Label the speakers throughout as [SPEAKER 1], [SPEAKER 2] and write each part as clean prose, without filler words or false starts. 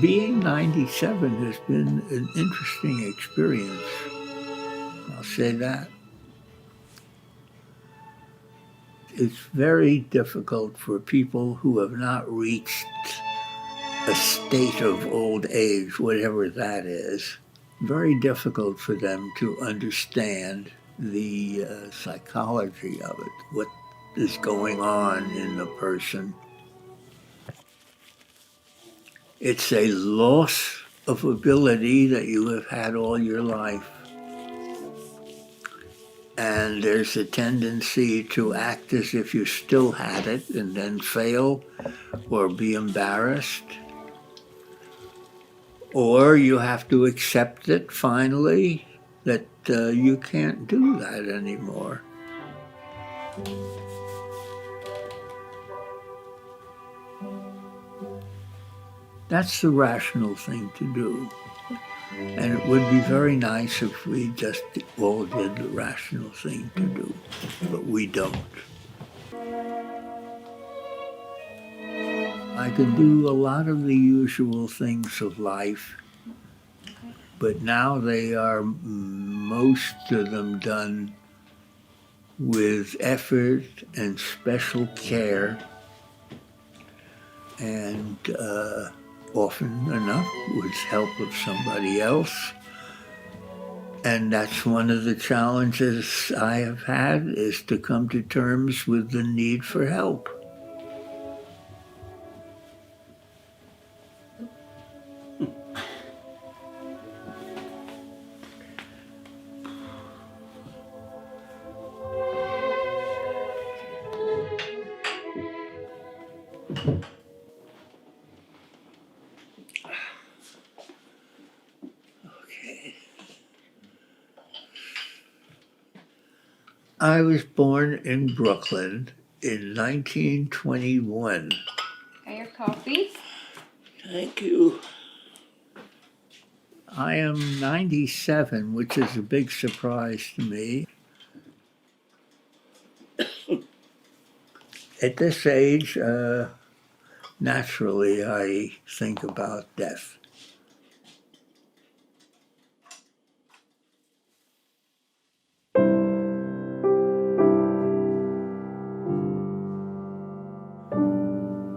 [SPEAKER 1] Being 97 has been an interesting experience. I'll say that. It's very difficult for people who have not reached a state of old age, whatever that is, very difficult for them to understand the psychology of it, what is going on in the person. It's a loss of ability that you have had all your life. And there's a tendency to act as if you still had it and then fail or be embarrassed. Or you have to accept it finally that you can't do that anymore. That's the rational thing to do. And it would be very nice if we just all did the rational thing to do, but we don't. I can do a lot of the usual things of life, but now they are most of them done with effort and special care, and often enough with help of somebody else. And that's one of the challenges I have had, is to come to terms with the need for help. I was born in Brooklyn in 1921.
[SPEAKER 2] Got your coffee?
[SPEAKER 1] Thank you. I am 97, which is a big surprise to me. At this age, naturally, I think about death.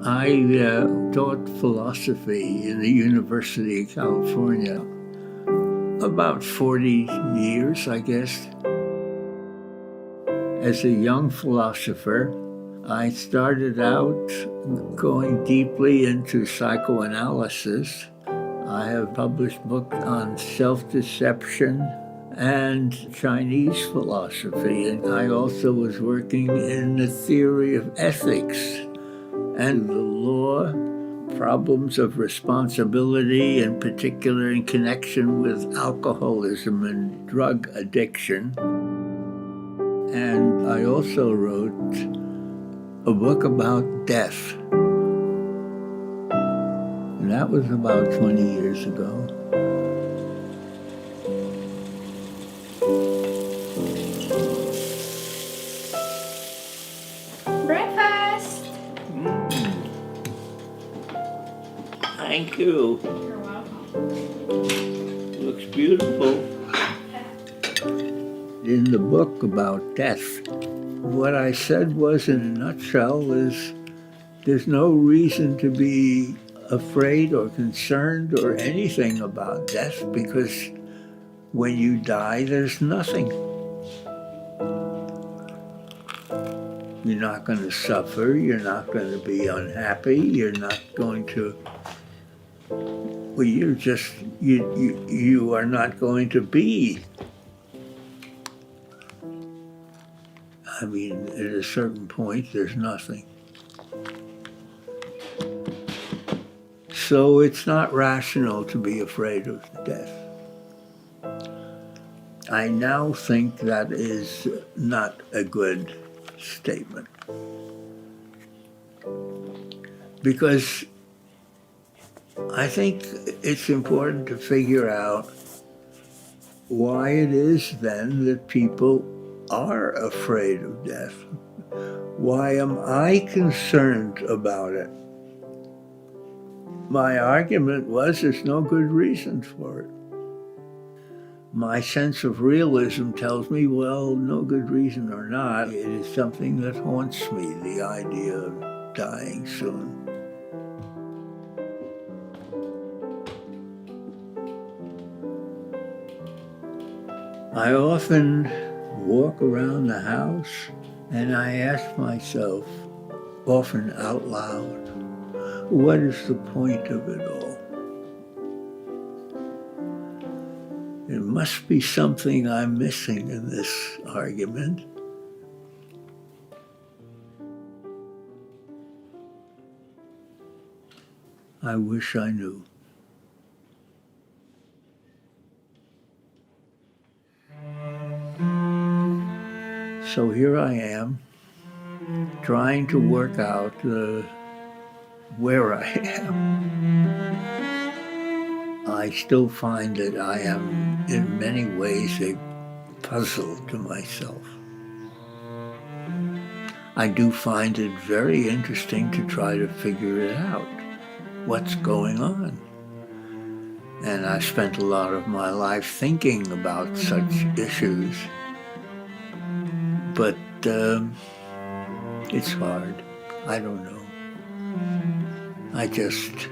[SPEAKER 1] I taught philosophy in the University of California about 40 years, I guess. As a young philosopher, I started out going deeply into psychoanalysis. I have published books on self-deception and Chinese philosophy, and I also was working in the theory of ethics and the law, problems of responsibility, in particular in connection with alcoholism and drug addiction. And I also wrote a book about death. And that was about 20 years ago.
[SPEAKER 2] Breakfast!
[SPEAKER 1] Thank you.
[SPEAKER 2] You're welcome.
[SPEAKER 1] Looks beautiful. In the book about death, what I said was, in a nutshell, is there's no reason to be afraid or concerned or anything about death, because when you die, there's nothing. You're not going to suffer, you're not going to be unhappy, you're not going to, well, you are not going to be. I mean, at a certain point, there's nothing. So it's not rational to be afraid of death. I now think that is not a good statement. Because I think it's important to figure out why it is then that people are afraid of death. Why am I concerned about it? My argument was there's no good reason for it. My sense of realism tells me, well, no good reason or not, it is something that haunts me, the idea of dying soon. I often walk around the house and I ask myself, often out loud, what is the point of it all? There must be something I'm missing in this argument. I wish I knew. So here I am, trying to work out where I am. I still find that I am, in many ways, a puzzle to myself. I do find it very interesting to try to figure it out, what's going on. And I've spent a lot of my life thinking about such issues. But it's hard. I don't know. I just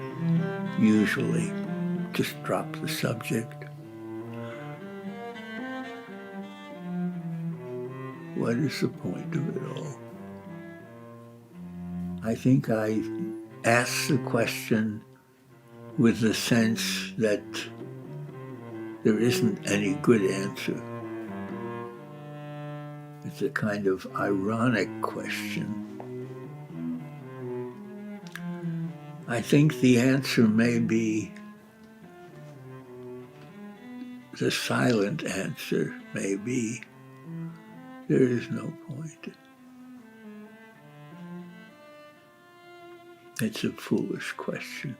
[SPEAKER 1] usually just drop the subject. What is the point of it all? I think I ask the question with the sense that there isn't any good answer. It's a kind of ironic question. I think the answer may be the silent answer, may be there is no point. It's a foolish question.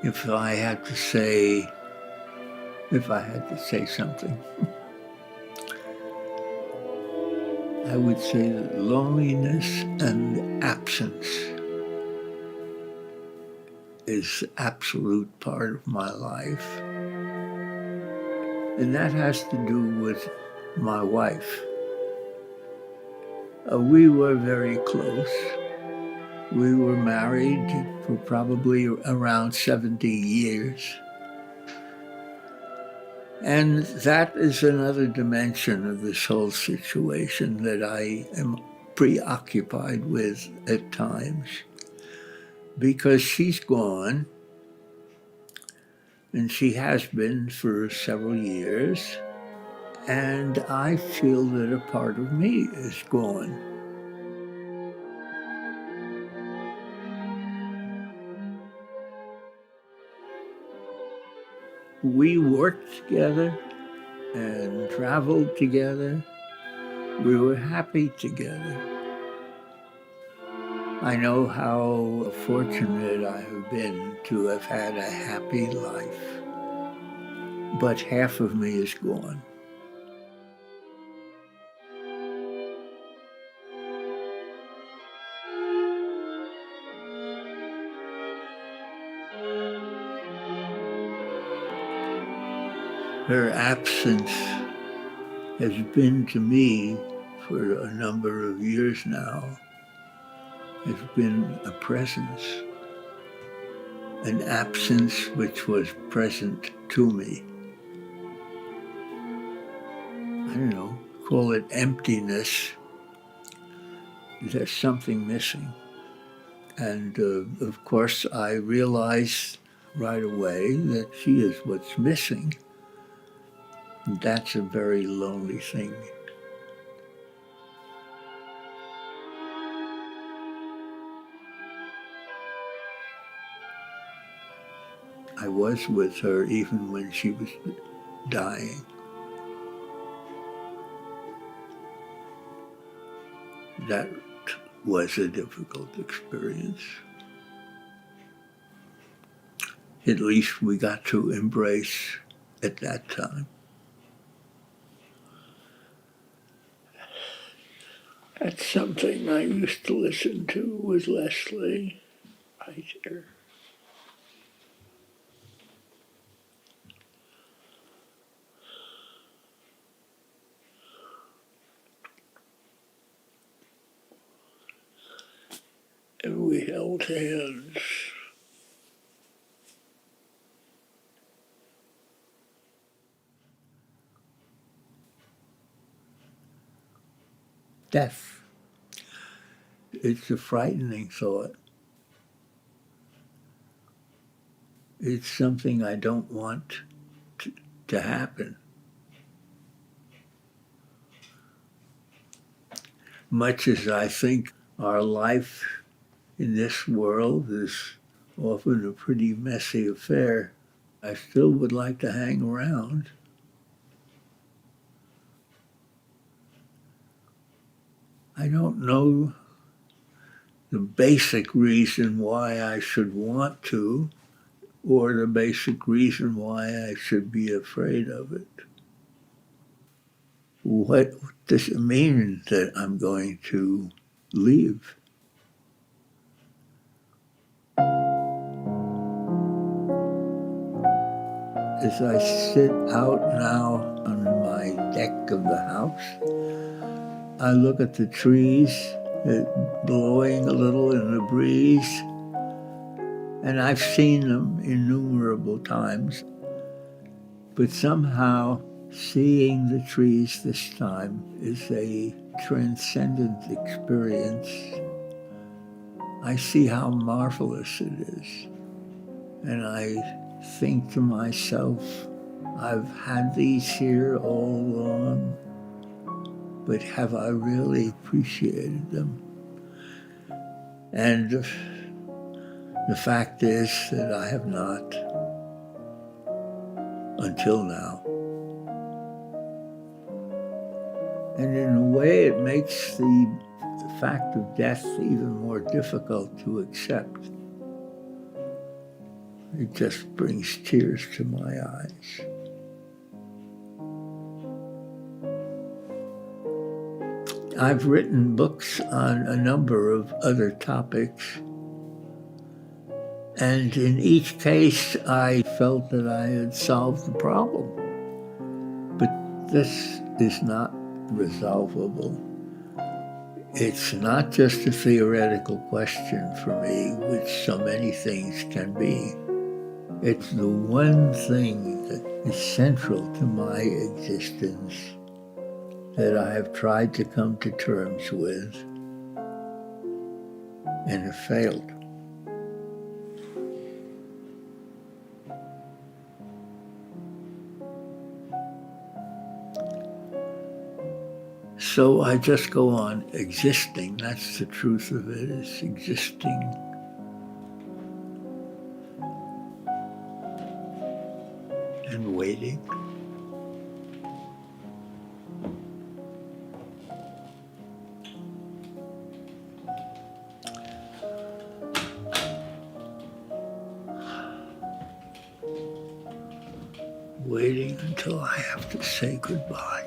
[SPEAKER 1] If I had to say something, I would say that loneliness and absence is the absolute part of my life. And that has to do with my wife. We were very close. We were married for probably around 70 years. And that is another dimension of this whole situation that I am preoccupied with at times. Because she's gone, and she has been for several years, and I feel that a part of me is gone. We worked together and traveled together. We were happy together. I know how fortunate I have been to have had a happy life, but half of me is gone. Her absence has been to me for a number of years now, has been a presence, an absence which was present to me. I don't know, call it emptiness, there's something missing. And of course, I realized right away that she is what's missing. And that's a very lonely thing. I was with her even when she was dying. That was a difficult experience. At least we got to embrace at that time. That's something I used to listen to with Leslie right here. And we held hands. Death. It's a frightening thought. It's something I don't want to happen. Much as I think our life in this world is often a pretty messy affair, I still would like to hang around. I don't know the basic reason why I should want to, or the basic reason why I should be afraid of it. What does it mean that I'm going to leave? As I sit out now on my deck of the house, I look at the trees blowing a little in the breeze, and I've seen them innumerable times. But somehow seeing the trees this time is a transcendent experience. I see how marvelous it is. And I think to myself, I've had these here all along, but have I really appreciated them? And the fact is that I have not, until now. And in a way, it makes the fact of death even more difficult to accept. It just brings tears to my eyes. I've written books on a number of other topics, and in each case I felt that I had solved the problem. But this is not resolvable. It's not just a theoretical question for me, which so many things can be. It's the one thing that is central to my existence that I have tried to come to terms with and have failed. So I just go on existing. That's the truth of it, is existing. And waiting. Waiting until I have to say goodbye.